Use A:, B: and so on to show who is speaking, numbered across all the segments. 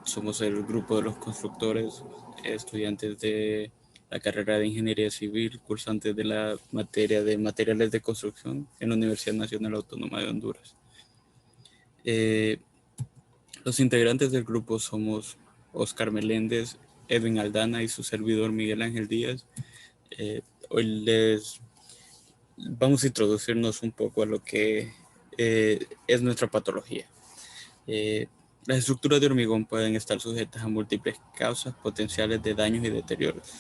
A: Somos el grupo de los constructores, estudiantes de la carrera de Ingeniería Civil, cursantes de la materia de Materiales de Construcción en la Universidad Nacional Autónoma de Honduras. Los integrantes del grupo somos Oscar Meléndez, Edwin Aldana y su servidor Miguel Ángel Díaz. Hoy les vamos a introducirnos un poco a lo que es nuestra patología. Las estructuras de hormigón pueden estar sujetas a múltiples causas potenciales de daños y deterioros.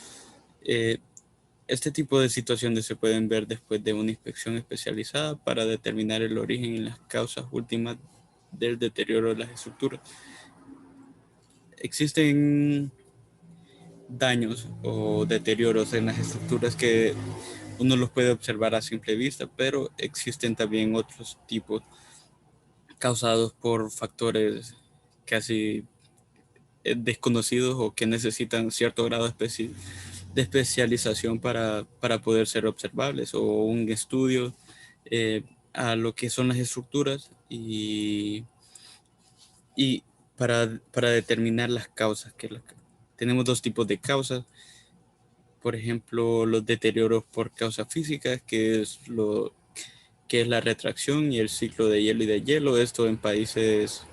A: Este tipo de situaciones se pueden ver después de una inspección especializada para determinar el origen y las causas últimas del deterioro de las estructuras. Existen daños o deterioros en las estructuras que uno los puede observar a simple vista, pero existen también otros tipos causados por factores casi desconocidos o que necesitan cierto grado de especialización para poder ser observables o un estudio a lo que son las estructuras y para determinar las causas. Tenemos dos tipos de causas. Por ejemplo, los deterioros por causas físicas, que es la retracción y el ciclo de hielo y de hielo. Esto en países,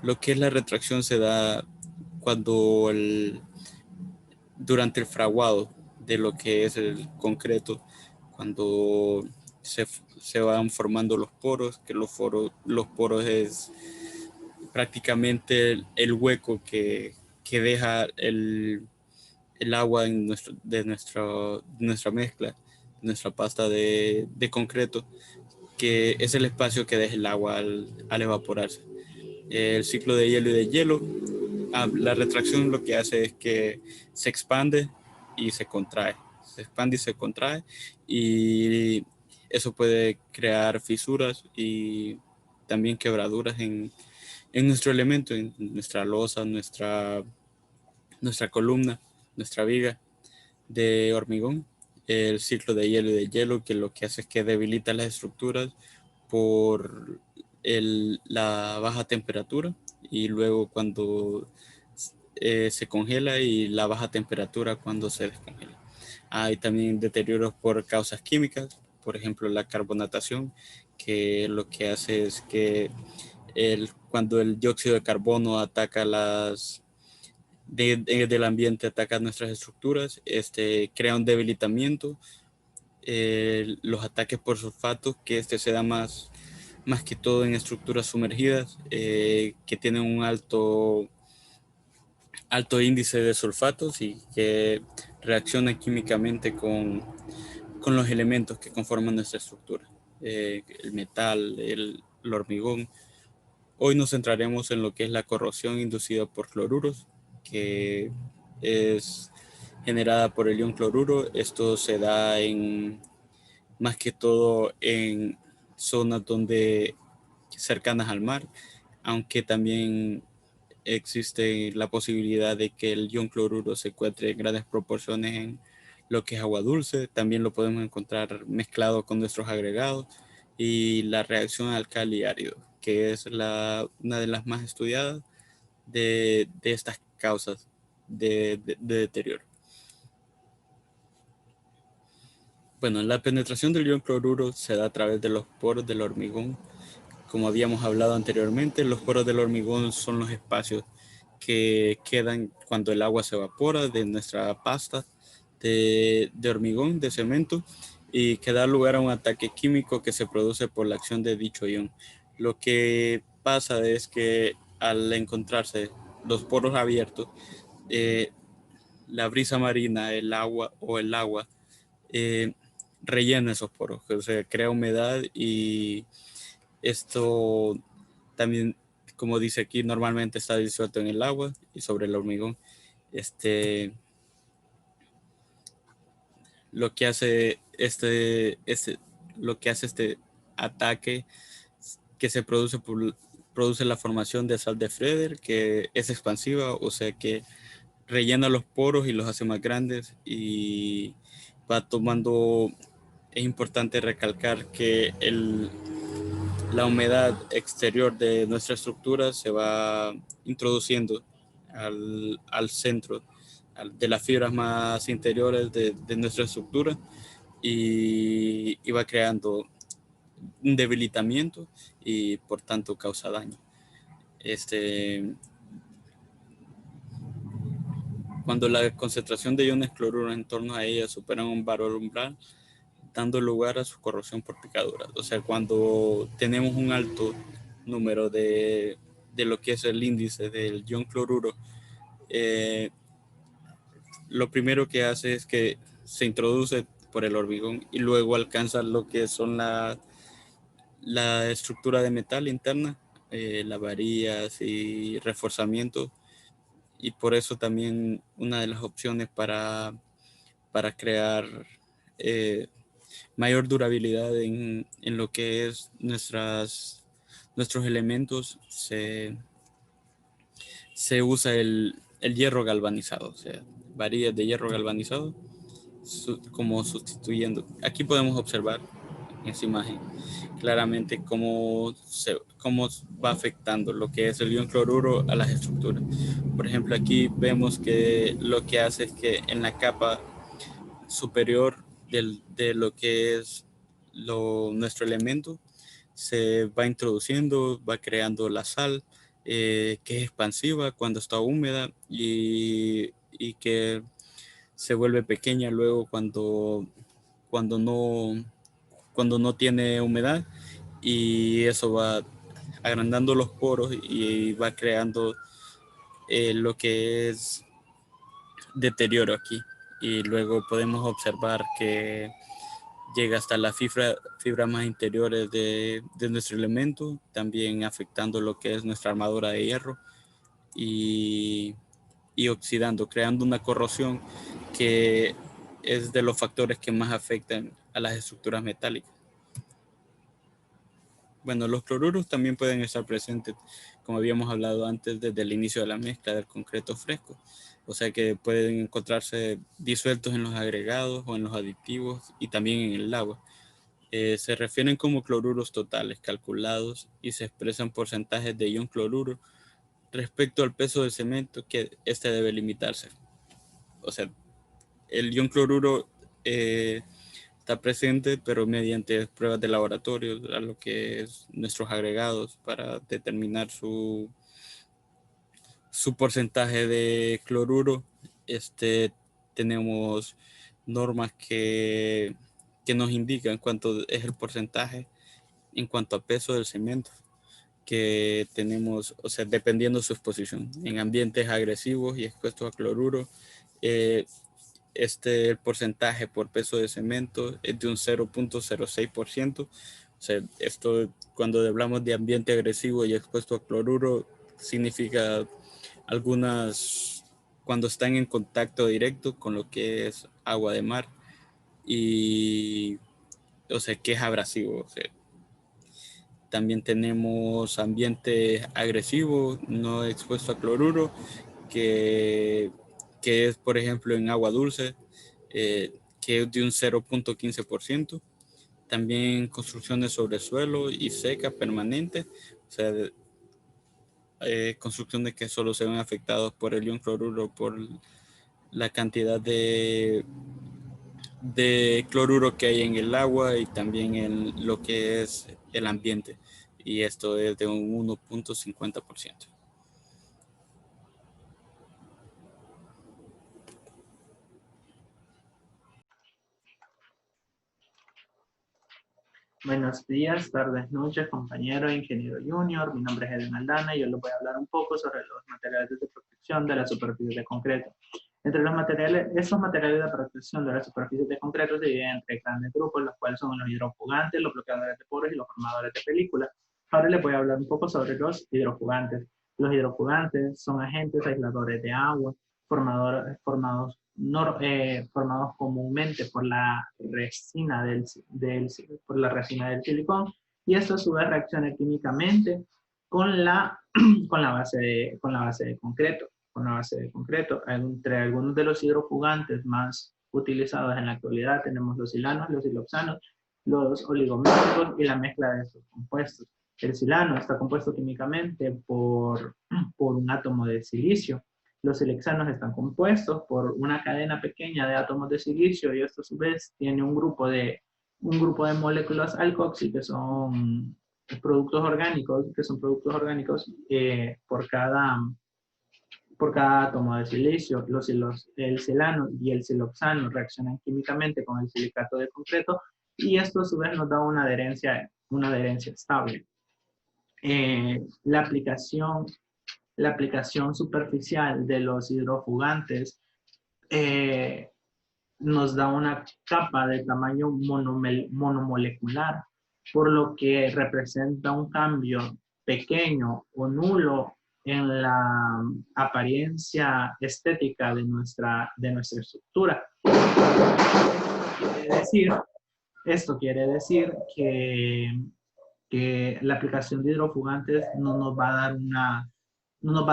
A: lo que es la retracción se da cuando durante el fraguado de lo que es el concreto, cuando se van formando los poros, que los poros es prácticamente el hueco que deja el agua de nuestra mezcla, nuestra pasta de concreto, que es el espacio que deja el agua al evaporarse. El ciclo de hielo y de hielo, la retracción lo que hace es que se expande y se contrae. Se expande y se contrae y eso puede crear fisuras y también quebraduras en nuestro elemento, en nuestra losa, nuestra columna, nuestra viga de hormigón. El ciclo de hielo y de hielo, que lo que hace es que debilita las estructuras por la baja temperatura y luego cuando se congela y la baja temperatura cuando se descongela. Hay también deterioros por causas químicas, por ejemplo la carbonatación, que lo que hace es que cuando el dióxido de carbono ataca del ambiente, ataca nuestras estructuras, crea un debilitamiento. Los ataques por sulfatos, que se da más que todo en estructuras sumergidas, que tienen un alto índice de sulfatos y que reaccionan químicamente con los elementos que conforman nuestra estructura, el metal, el hormigón. Hoy nos centraremos en lo que es la corrosión inducida por cloruros, que es generada por el ion cloruro. Esto se da más que todo en zonas cercanas al mar, aunque también existe la posibilidad de que el ion cloruro se encuentre en grandes proporciones en lo que es agua dulce. También lo podemos encontrar mezclado con nuestros agregados y la reacción alcali-árido, que es una de las más estudiadas de estas causas de deterioro. Bueno, la penetración del ion cloruro se da a través de los poros del hormigón. Como habíamos hablado anteriormente, los poros del hormigón son los espacios que quedan cuando el agua se evapora de nuestra pasta de hormigón, de cemento, y que da lugar a un ataque químico que se produce por la acción de dicho ion. Lo que pasa es que al encontrarse los poros abiertos, eh, la brisa marina, el agua, eh, rellena esos poros, o sea, crea humedad y esto también, como dice aquí, normalmente está disuelto en el agua y sobre el hormigón. Lo que hace este ataque que produce la formación de sal de Freder, que es expansiva, o sea que rellena los poros y los hace más grandes y va tomando. Es importante recalcar que la humedad exterior de nuestra estructura se va introduciendo al centro de las fibras más interiores de nuestra estructura y va creando un debilitamiento y por tanto causa daño. Cuando la concentración de iones cloruro en torno a ella superan un valor umbral, dando lugar a su corrosión por picaduras. O sea, cuando tenemos un alto número de lo que es el índice del ion cloruro, lo primero que hace es que se introduce por el hormigón y luego alcanza lo que son la estructura de metal interna, las varillas y reforzamiento, y por eso también una de las opciones para crear mayor durabilidad en lo que es nuestros elementos, se usa el hierro galvanizado, o sea, varillas de hierro galvanizado como sustituyendo. Aquí podemos observar en esta imagen claramente cómo va afectando lo que es el ion cloruro a las estructuras. Por ejemplo, aquí vemos que lo que hace es que en la capa superior de lo que es nuestro elemento se va introduciendo, va creando la sal, que es expansiva cuando está húmeda y que se vuelve pequeña luego cuando no, cuando no tiene humedad, y eso va agrandando los poros y va creando lo que es deterioro aquí. Y luego podemos observar que llega hasta las fibras más interiores de nuestro elemento, también afectando lo que es nuestra armadura de hierro y, y oxidando, creando una corrosión que es de los factores que más afectan a las estructuras metálicas. Bueno, los cloruros también pueden estar presentes, como habíamos hablado antes, desde el inicio de la mezcla del concreto fresco. O sea que pueden encontrarse disueltos en los agregados o en los aditivos y también en el agua. Se refieren como cloruros totales calculados y se expresan porcentajes de ion cloruro respecto al peso del cemento que este debe limitarse. O sea, el ion cloruro está presente, pero mediante pruebas de laboratorio, a lo que es nuestros agregados para determinar su porcentaje de cloruro. Tenemos normas que nos indican cuánto es el porcentaje en cuanto a peso del cemento que tenemos, o sea, dependiendo de su exposición. En ambientes agresivos y expuestos a cloruro, el porcentaje por peso de cemento es de un 0.06%. O sea, esto cuando hablamos de ambiente agresivo y expuesto a cloruro, significa cuando están en contacto directo con lo que es agua de mar y, o sea, que es abrasivo. O sea, también tenemos ambiente agresivo, no expuesto a cloruro, que es, por ejemplo, en agua dulce, que es de un 0.15%. También construcciones sobre suelo y seca permanente, o sea, construcciones que solo se ven afectadas por el ion cloruro, por la cantidad de cloruro que hay en el agua y también en lo que es el ambiente. Y esto es de un 1.50%.
B: Buenos días, tardes, noches, compañero, ingeniero junior. Mi nombre es Eden Aldana y yo les voy a hablar un poco sobre los materiales de protección de la superficie de concreto. Entre los materiales, esos materiales de protección de la superficie de concreto se dividen en tres grandes grupos, los cuales son los hidrofugantes, los bloqueadores de poros y los formadores de película. Ahora les voy a hablar un poco sobre los hidrofugantes. Los hidrofugantes son agentes aisladores de agua, formados comúnmente por la resina por la resina del silicón, y esto a su vez reacciona químicamente con la, con la base de concreto. Entre algunos de los hidrofugantes más utilizados en la actualidad tenemos los silanos, los siloxanos, los oligoméricos y la mezcla de estos compuestos. El silano está compuesto químicamente por un átomo de silicio. Los silexanos están compuestos por una cadena pequeña de átomos de silicio y esto a su vez tiene un grupo de moléculas alcoxy que son productos orgánicos por cada átomo de silicio. El silano y el siloxano reaccionan químicamente con el silicato de concreto y esto a su vez nos da una adherencia estable. La aplicación superficial de los hidrofugantes nos da una capa de tamaño monomolecular, por lo que representa un cambio pequeño o nulo en la apariencia estética de nuestra estructura. Esto quiere decir que la aplicación de hidrofugantes no nos va a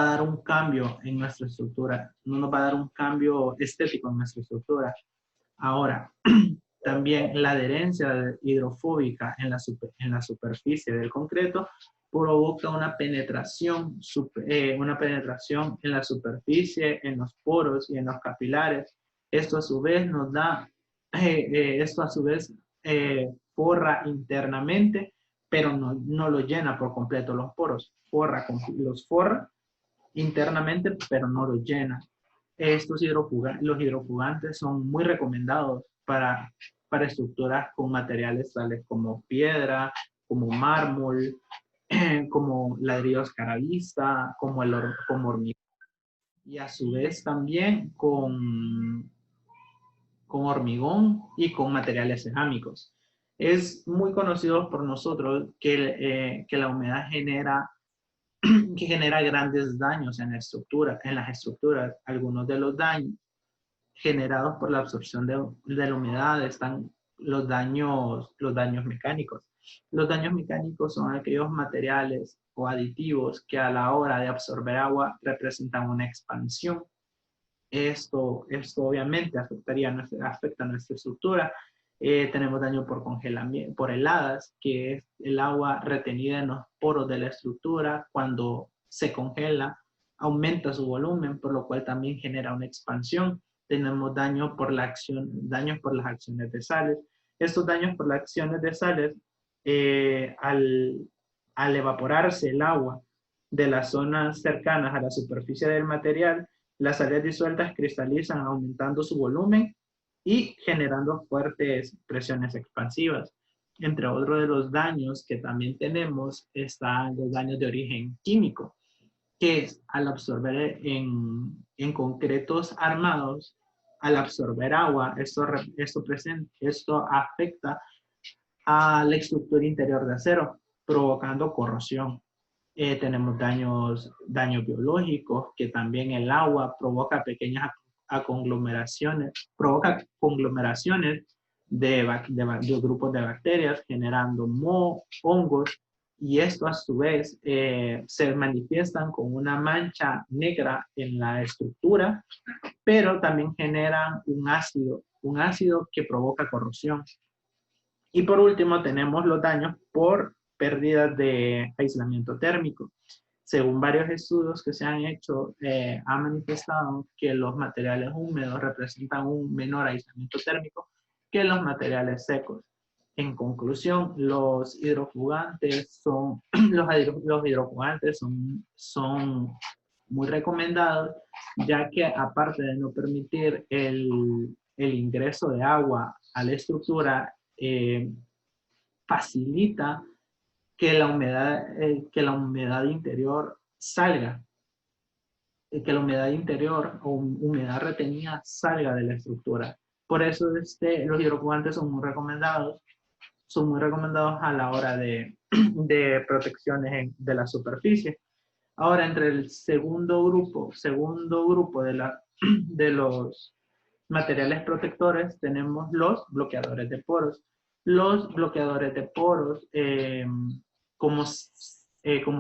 B: dar un cambio en nuestra estructura, no nos va a dar un cambio estético en nuestra estructura. Ahora, también la adherencia hidrofóbica en la superficie del concreto provoca una penetración en la superficie, en los poros y en los capilares. Esto a su vez forra internamente, pero no lo llena por completo los poros. Los forra internamente, pero no lo llena. Los hidrofugantes son muy recomendados para estructuras con materiales tales como piedra, como mármol, como ladrillos caravista, como hormigón, y a su vez también con hormigón y con materiales cerámicos. Es muy conocido por nosotros que la humedad genera grandes daños en las estructuras. Algunos de los daños generados por la absorción de la humedad están los daños mecánicos. Los daños mecánicos son aquellos materiales o aditivos que a la hora de absorber agua representan una expansión. Esto obviamente afecta nuestra estructura. Tenemos daño por congelamiento, por heladas, que es el agua retenida en los poros de la estructura. Cuando se congela, aumenta su volumen, por lo cual también genera una expansión. Tenemos daños por las acciones de sales. Estos daños por las acciones de sales, al evaporarse el agua de las zonas cercanas a la superficie del material, las sales disueltas cristalizan aumentando su volumen y generando fuertes presiones expansivas. Entre otros de los daños que también tenemos están los daños de origen químico, que es al absorber en concretos armados, al absorber agua, esto afecta a la estructura interior de acero, provocando corrosión. Tenemos daños biológicos, que también el agua provoca pequeñas conglomeraciones de grupos de bacterias, generando hongos, y esto a su vez se manifiestan con una mancha negra en la estructura, pero también generan un ácido que provoca corrosión. Y por último tenemos los daños por pérdidas de aislamiento térmico. Según varios estudios que se han hecho, han manifestado que los materiales húmedos representan un menor aislamiento térmico que los materiales secos. En conclusión, los hidrofugantes son muy recomendados, ya que aparte de no permitir el ingreso de agua a la estructura, facilita que la humedad interior salga, que la humedad interior o humedad retenida salga de la estructura. Por eso los hidrofugantes son muy recomendados a la hora de protecciones de la superficie. Ahora, entre el segundo grupo de los materiales protectores tenemos los bloqueadores de poros. Los bloqueadores de poros, como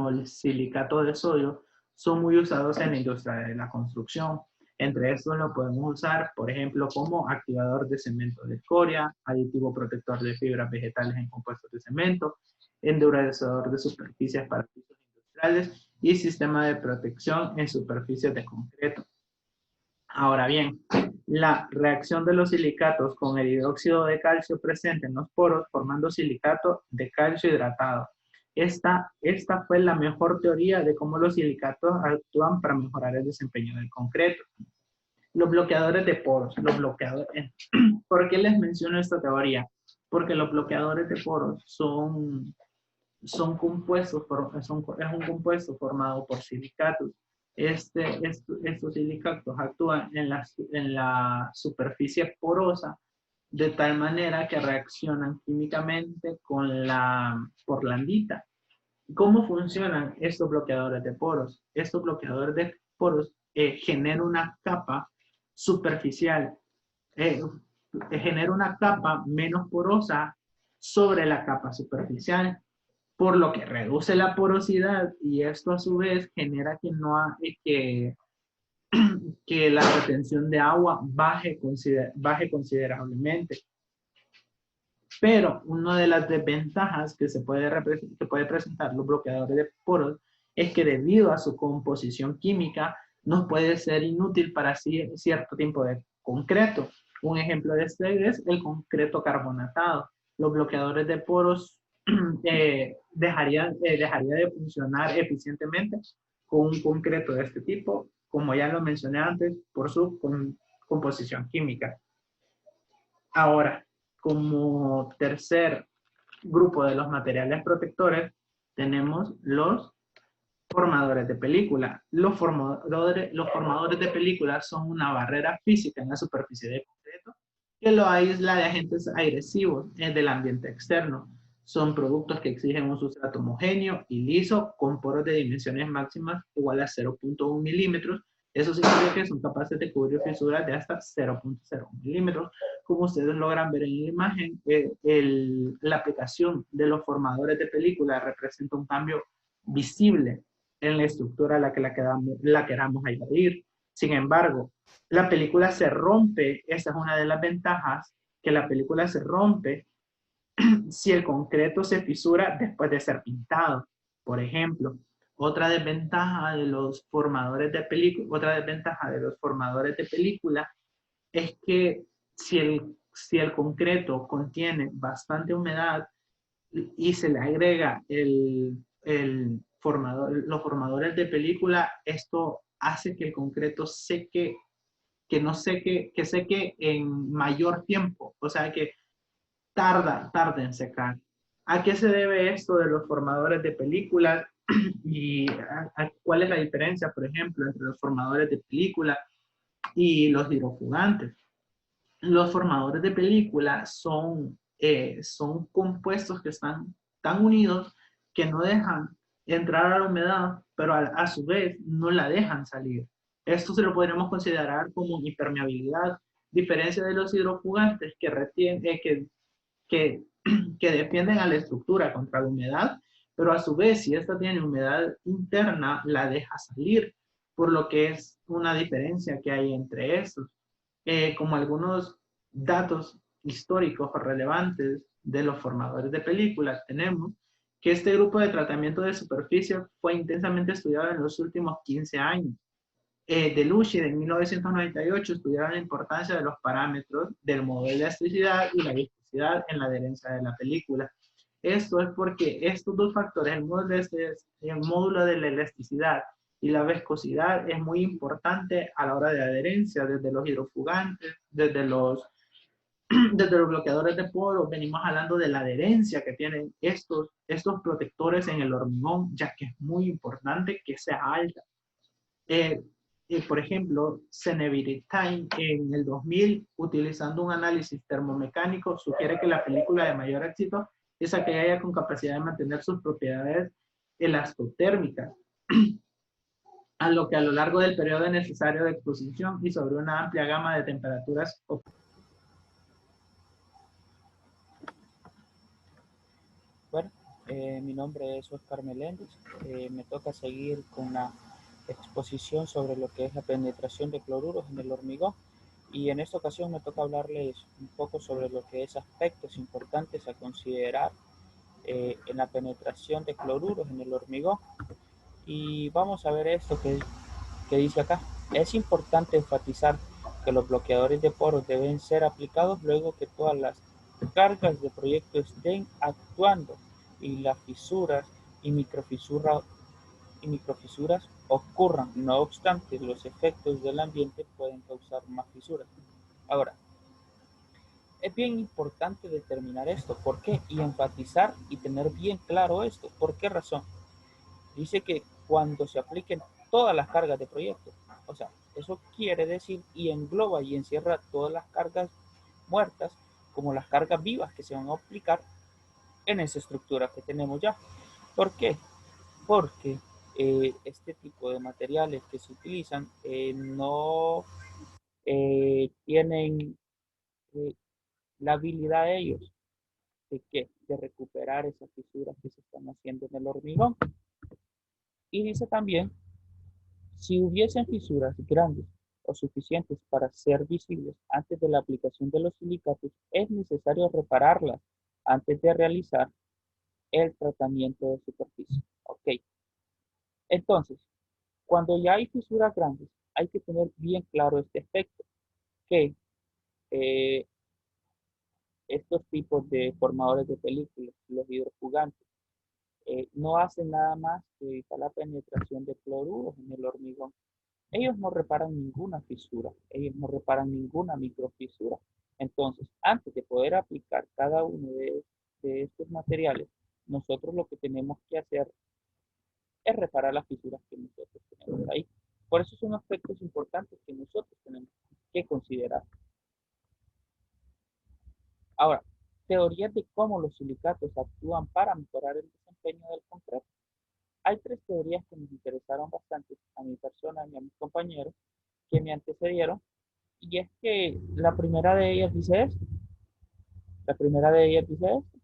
B: el silicato de sodio, son muy usados en la industria de la construcción. Entre estos lo podemos usar, por ejemplo, como activador de cemento de escoria, aditivo protector de fibras vegetales en compuestos de cemento, endurecedor de superficies para pisos industriales y sistema de protección en superficies de concreto. Ahora bien, la reacción de los silicatos con el hidróxido de calcio presente en los poros formando silicato de calcio hidratado. Esta fue la mejor teoría de cómo los silicatos actúan para mejorar el desempeño del concreto. Los bloqueadores de poros. ¿Por qué les menciono esta teoría? Porque los bloqueadores de poros son compuestos, es un compuesto formado por silicatos. Estos silicatos actúan en la superficie porosa de tal manera que reaccionan químicamente con la porlandita. ¿Cómo funcionan estos bloqueadores de poros? Estos bloqueadores de poros generan una capa superficial, genera una capa menos porosa sobre la capa superficial, por lo que reduce la porosidad y esto a su vez genera que la retención de agua baje considerablemente. Pero una de las desventajas que puede presentar los bloqueadores de poros es que debido a su composición química nos puede ser inútil para cierto tipo de concreto. Un ejemplo de este es el concreto carbonatado. Los bloqueadores de poros dejaría de funcionar eficientemente con un concreto de este tipo, como ya lo mencioné antes, por su composición química. Ahora, como tercer grupo de los materiales protectores, tenemos los formadores de película. Los formadores de película son una barrera física en la superficie de concreto que lo aísla de agentes agresivos del ambiente externo. Son productos que exigen un sustrato homogéneo y liso con poros de dimensiones máximas igual a 0.1 milímetros. Eso significa que son capaces de cubrir fisuras de hasta 0.0 milímetros. Como ustedes logran ver en la imagen, la aplicación de los formadores de película representa un cambio visible en la estructura a la que la queramos añadir. Sin embargo, la película se rompe, esa es una de las ventajas, que la película se rompe si el concreto se fisura después de ser pintado. Por ejemplo, otra desventaja de los formadores de película es que si el concreto contiene bastante humedad y se le agrega los formadores de película, esto hace que el concreto seque, que seque en mayor tiempo, o sea que tarda en secar. ¿A qué se debe esto de los formadores de película? ¿Y cuál es la diferencia, por ejemplo, entre los formadores de película y los hidrofugantes? Los formadores de película son compuestos que están tan unidos que no dejan entrar a la humedad, pero a su vez no la dejan salir. Esto se lo podríamos considerar como impermeabilidad, diferencia de los hidrofugantes que defienden a la estructura contra la humedad, pero a su vez, si esta tiene humedad interna, la deja salir, por lo que es una diferencia que hay entre estos. Como algunos datos históricos relevantes de los formadores de películas, tenemos que este grupo de tratamiento de superficie fue intensamente estudiado en los últimos 15 años. Delucci, en 1998, estudiaron la importancia de los parámetros del modo de elasticidad y la viscosidad en la adherencia de la película. Esto es porque estos dos factores, el módulo de la elasticidad y la viscosidad, es muy importante a la hora de adherencia, desde los hidrofugantes, desde los bloqueadores de poros, venimos hablando de la adherencia que tienen estos protectores en el hormigón, ya que es muy importante que sea alta. Por ejemplo, Seneviritine en el 2000, utilizando un análisis termomecánico, sugiere que la película de mayor éxito es aquella con capacidad de mantener sus propiedades elastotérmicas, a lo que a lo largo del periodo necesario de exposición y sobre una amplia gama de temperaturas.
C: Bueno, mi nombre es Oscar Meléndez. Me toca seguir con la exposición sobre lo que es la penetración de cloruros en el hormigón, y en esta ocasión me toca hablarles un poco sobre lo que es aspectos importantes a considerar en la penetración de cloruros en el hormigón. Y vamos a ver esto que dice acá. Es importante enfatizar que los bloqueadores de poros deben ser aplicados luego que todas las cargas de proyecto estén actuando y las fisuras y microfisuras ocurran. No obstante, los efectos del ambiente pueden causar más fisuras. Ahora, es bien importante determinar esto. ¿Por qué? Y enfatizar y tener bien claro esto. ¿Por qué razón? Dice que cuando se apliquen todas las cargas de proyecto, o sea, eso quiere decir y engloba y encierra todas las cargas muertas como las cargas vivas que se van a aplicar en esa estructura que tenemos ya. ¿Por qué? Porque este tipo de materiales que se utilizan no tienen eh, la habilidad de ellos de recuperar esas fisuras que se están haciendo en el hormigón. Y dice también, si hubiesen fisuras grandes o suficientes para ser visibles antes de la aplicación de los silicatos, es necesario repararlas antes de realizar el tratamiento de superficie. Ok, entonces, cuando ya hay fisuras grandes, hay que tener bien claro este aspecto, que eh, estos tipos de formadores de películas, los hidrofugantes, no hacen nada más que evitar la penetración de cloruros en el hormigón. Ellos no reparan ninguna fisura, ellos no reparan ninguna microfisura. Entonces, antes de poder aplicar cada uno de estos materiales, nosotros lo que tenemos que hacer es reparar las fisuras que nosotros tenemos ahí. Por eso son aspectos importantes que nosotros tenemos que considerar. Ahora, teorías de cómo los silicatos actúan para mejorar el desempeño del concreto. Hay tres teorías que nos interesaron bastante a mi persona y a mis compañeros que me antecedieron, y es que la primera de ellas dice esto. La primera de ellas dice esto.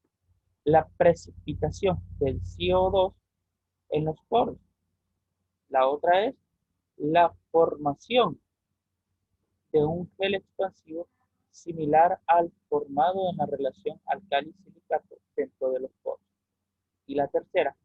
C: La precipitación del CO2 en los poros. La otra es la formación de un gel expansivo similar al formado en la relación álcali-silicato dentro de los poros. Y la tercera,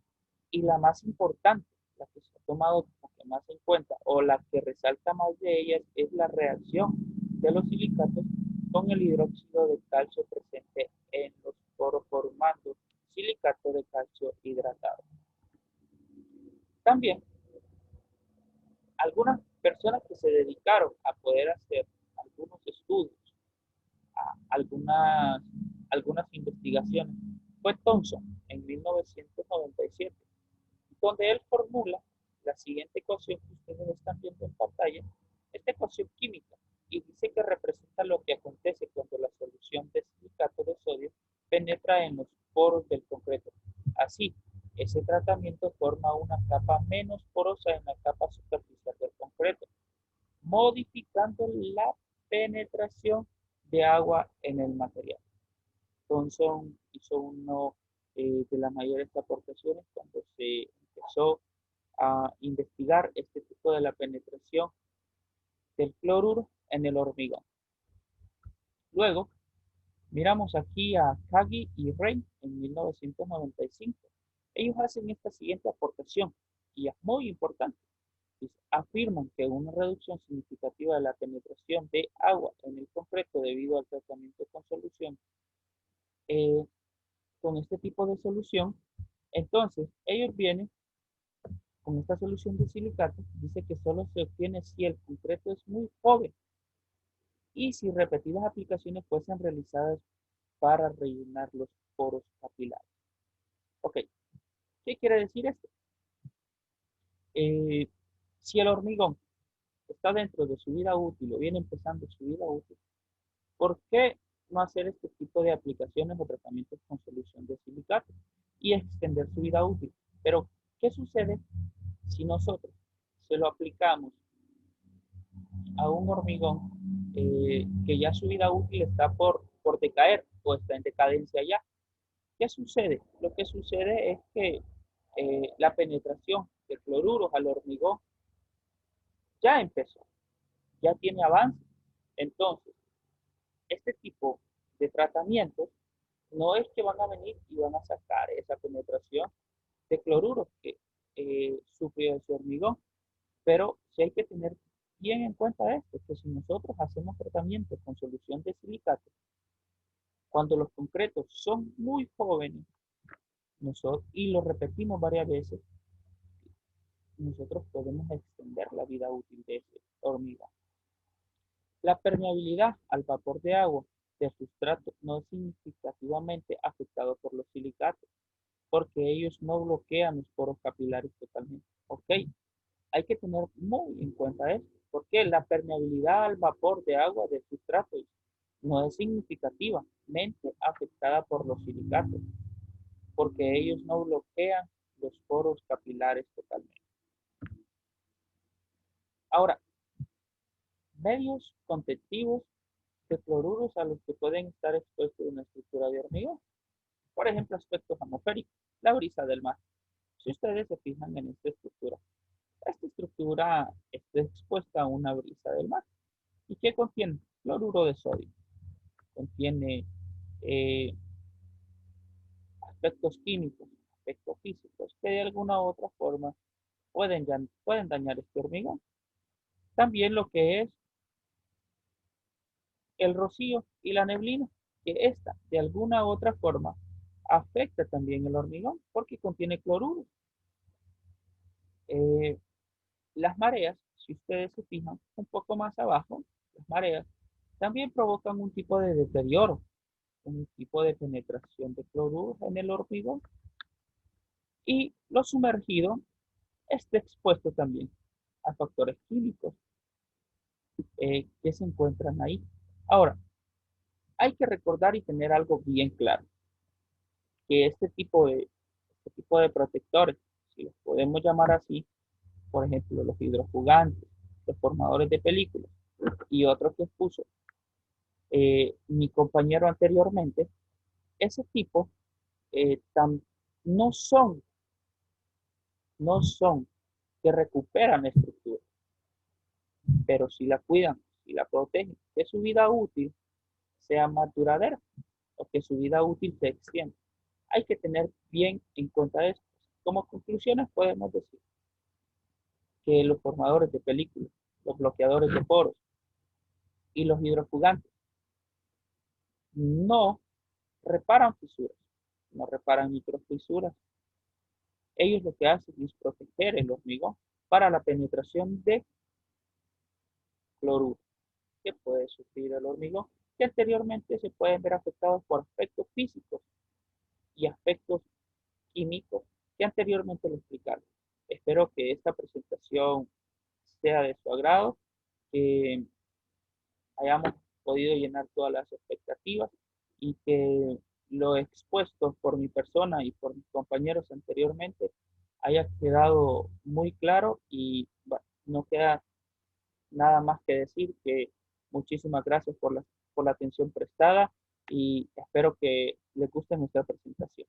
C: y la más importante, la que se ha tomado como que más en cuenta o la que resalta más de ellas, es la reacción de los silicatos con el hidróxido de calcio presente en los poros formando silicato de calcio hidratado. También algunas personas que se dedicaron a poder hacer algunos estudios, algunas investigaciones, fue Thomson en 1997, donde él formula la siguiente ecuación que ustedes están viendo en pantalla, esta ecuación química, y dice que representa lo que acontece cuando la solución de silicato de sodio penetra en los poros del concreto. Así, ese tratamiento forma una capa menos porosa en la capa superficial del concreto, modificando la penetración de agua en el material. Thomson hizo uno de las mayores aportaciones cuando se empezó a investigar este tipo de la penetración del cloruro en el hormigón. Luego, miramos aquí a Kagi y Rey en 1995. Ellos hacen esta siguiente aportación y es muy importante. Afirman que una reducción significativa de la penetración de agua en el concreto debido al tratamiento con solución, con este tipo de solución, entonces ellos vienen con esta solución de silicato, dice que solo se obtiene si el concreto es muy joven y si repetidas aplicaciones fuesen realizadas para rellenar los poros capilares. Ok, ¿qué quiere decir esto? Si el hormigón está dentro de su vida útil o viene empezando su vida útil, ¿por qué no hacer este tipo de aplicaciones o tratamientos con solución de silicato y extender su vida útil? Pero, ¿qué sucede si nosotros se lo aplicamos a un hormigón que ya su vida útil está por decaer o está en decadencia ya? ¿Qué sucede? Lo que sucede es que la penetración de cloruros al hormigón ya empezó, ya tiene avance. Entonces, este tipo de tratamientos no es que van a venir y van a sacar esa penetración de cloruro que sufrió ese hormigón, pero sí hay que tener bien en cuenta esto, que si nosotros hacemos tratamiento con solución de silicato, cuando los concretos son muy jóvenes y lo repetimos varias veces, nosotros podemos extender la vida útil de ese hormigón. La permeabilidad al vapor de agua de sustrato no es significativamente afectado por los silicatos, porque ellos no bloquean los poros capilares totalmente. Ok, hay que tener muy en cuenta esto, porque la permeabilidad al vapor de agua de sustrato no es significativamente afectada por los silicatos, porque ellos no bloquean los poros capilares totalmente. Ahora, medios conectivos de cloruros a los que pueden estar expuestos una estructura de hormigón. Por ejemplo, aspectos atmosféricos, la brisa del mar. Si ustedes se fijan en esta estructura está expuesta a una brisa del mar. ¿Y qué contiene? Cloruro de sodio. Contiene eh, aspectos químicos, aspectos físicos, que de alguna u otra forma pueden dañar este hormigón. También lo que es el rocío y la neblina, que esta de alguna u otra forma afecta también el hormigón porque contiene cloruro. Eh, las mareas, si ustedes se fijan un poco más abajo, las mareas también provocan un tipo de deterioro, un tipo de penetración de cloruro en el hormigón. Y lo sumergido está expuesto también a factores químicos que se encuentran ahí. Ahora, hay que recordar y tener algo bien claro, que este tipo de protectores, si los podemos llamar así, por ejemplo, los hidrofugantes, los formadores de películas y otros que expuso mi compañero anteriormente, ese tipo eh, tam- no son, no son que recuperan la estructura, pero si la cuidan, si la protegen, que su vida útil sea más duradera o que su vida útil se extienda. Hay que tener bien en cuenta esto. Como conclusiones podemos decir que los formadores de películas, los bloqueadores de poros y los hidrofugantes no reparan fisuras, no reparan microfisuras. Ellos lo que hacen es proteger el hormigón para la penetración de cloruro que puede sufrir el hormigón, que anteriormente se pueden ver afectados por aspectos físicos y aspectos químicos que anteriormente lo explicaron. Espero que esta presentación sea de su agrado, que hayamos podido llenar todas las expectativas y que lo expuesto por mi persona y por mis compañeros anteriormente haya quedado muy claro y bueno, no queda nada más que decir que muchísimas gracias por la atención prestada y espero que les guste nuestra presentación.